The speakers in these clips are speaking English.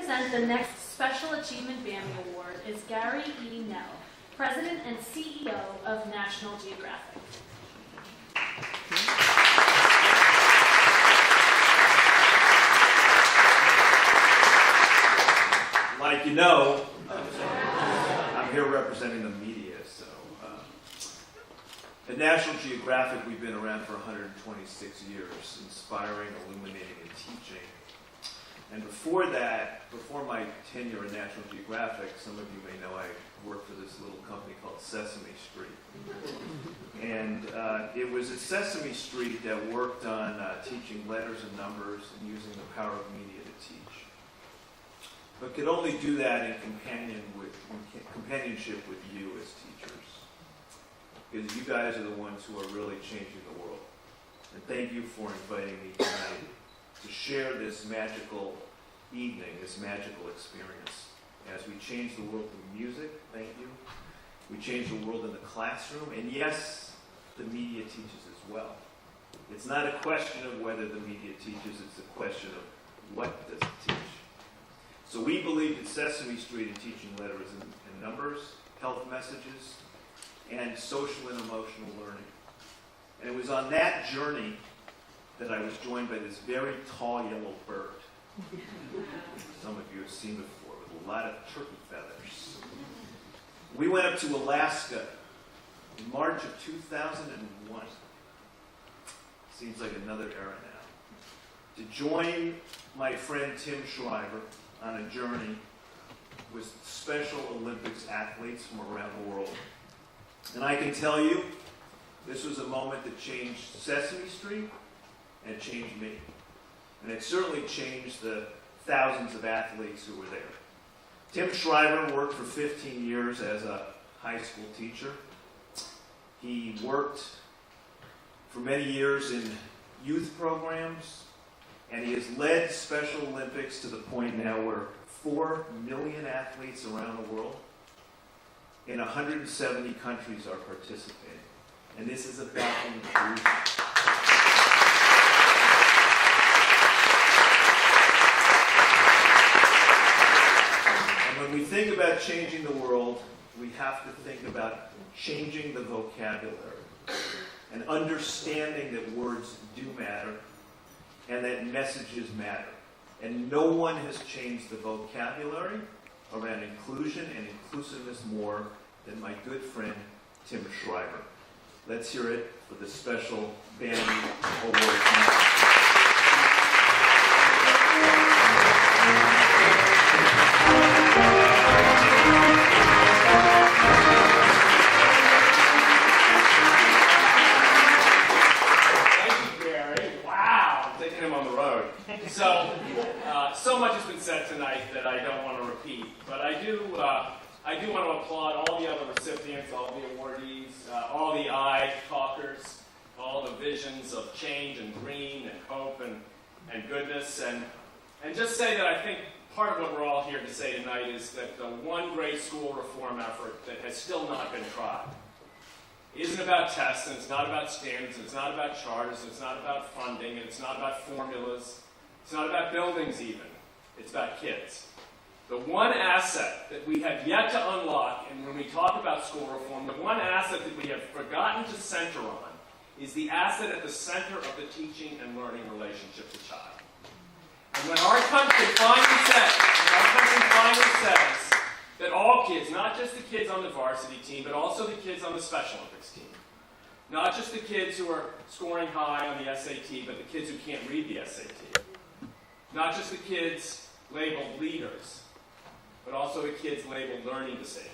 present the next Special Achievement Bammy Award is Gary E. Nell, President and CEO of National Geographic. Like you know, I'm here representing the media. So, at National Geographic, we've been around for 126 years, inspiring, illuminating, and teaching. And before that, before my tenure at National Geographic, some of you may know I worked for this little company called Sesame Street. And it was at Sesame Street that worked on teaching letters and numbers and using the power of media to teach. But could only do that in companionship with you as teachers. Because you guys are the ones who are really changing the world. And thank you for inviting me tonight to share this magical evening, this magical experience. As we change the world through music, thank you. We change the world in the classroom, and yes, the media teaches as well. It's not a question of whether the media teaches, it's a question of what does it teach. So we believe that Sesame Street in teaching letters and numbers, health messages, and social and emotional learning. And it was on that journey that I was joined by this very tall yellow bird. Some of you have seen before, with a lot of turkey feathers. We went up to Alaska in March of 2001. Seems like another era now. To join my friend Tim Shriver on a journey with Special Olympics athletes from around the world. And I can tell you, this was a moment that changed Sesame Street, and it changed me. And it certainly changed the thousands of athletes who were there. Tim Shriver worked for 15 years as a high school teacher. He worked for many years in youth programs, and he has led Special Olympics to the point now where 4 million athletes around the world in 170 countries are participating. And this is about inclusion. And when we think about changing the world, we have to think about changing the vocabulary and understanding that words do matter and that messages matter. And no one has changed the vocabulary around inclusion and inclusiveness more than my good friend, Tim Shriver. Let's hear it for the special Bammy Award. So much has been said tonight that I don't want to repeat, but I do want to applaud all the other recipients, all the awardees, all the I talkers, all the visions of change and green and hope and goodness, and just say that I think part of what we're all here to say tonight is that the one great school reform effort that has still not been tried isn't about tests, and it's not about standards, and it's not about charters, and it's not about funding, and it's not about formulas. It's not about buildings even. It's about kids. The one asset that we have yet to unlock, and when we talk about school reform, the one asset that we have forgotten to center on is the asset at the center of the teaching and learning relationship to child. And when our country finally says that all kids, not just the kids on the varsity team, but also the kids on the Special Olympics team, not just the kids who are scoring high on the SAT, but the kids who can't read the SAT, not just the kids labeled leaders, but also the kids labeled learning disabled.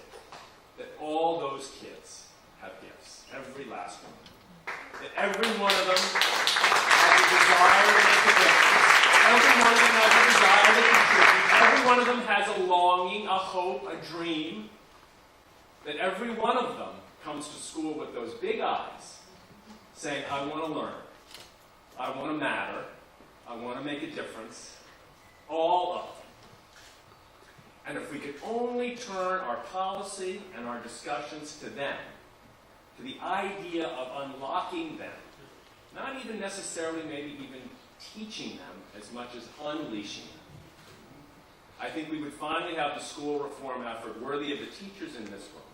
That all those kids have gifts, every last one. That every one of them has a desire to make a difference. Every one of them has a desire to contribute. Every one of them has a longing, a hope, a dream. That every one of them comes to school with those big eyes, saying, I want to learn. I want to matter. I want to make a difference. All of them. And if we could only turn our policy and our discussions to them, to the idea of unlocking them, not even necessarily maybe even teaching them as much as unleashing them, I think we would finally have the school reform effort worthy of the teachers in this room,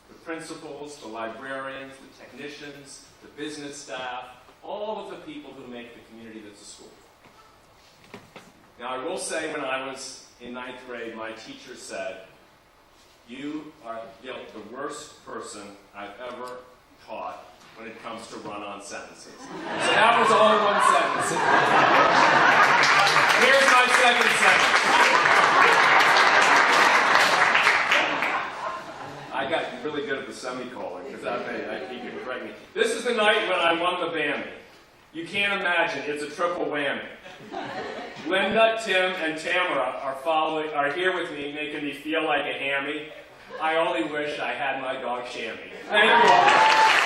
the principals, the librarians, the technicians, the business staff, all of the people who make the community that's a school. Now, I will say when I was in 9th grade, my teacher said, "You are the worst person I've ever taught when it comes to run-on sentences." So that was all one sentence. Here's my second sentence. I got really good at the semicolon because he can correct me. This is the night when I won the Bammy. You can't imagine, it's a triple whammy. Linda, Tim, and Tamara are here with me, making me feel like a hammy. I only wish I had my dog Shammy. Thank you all.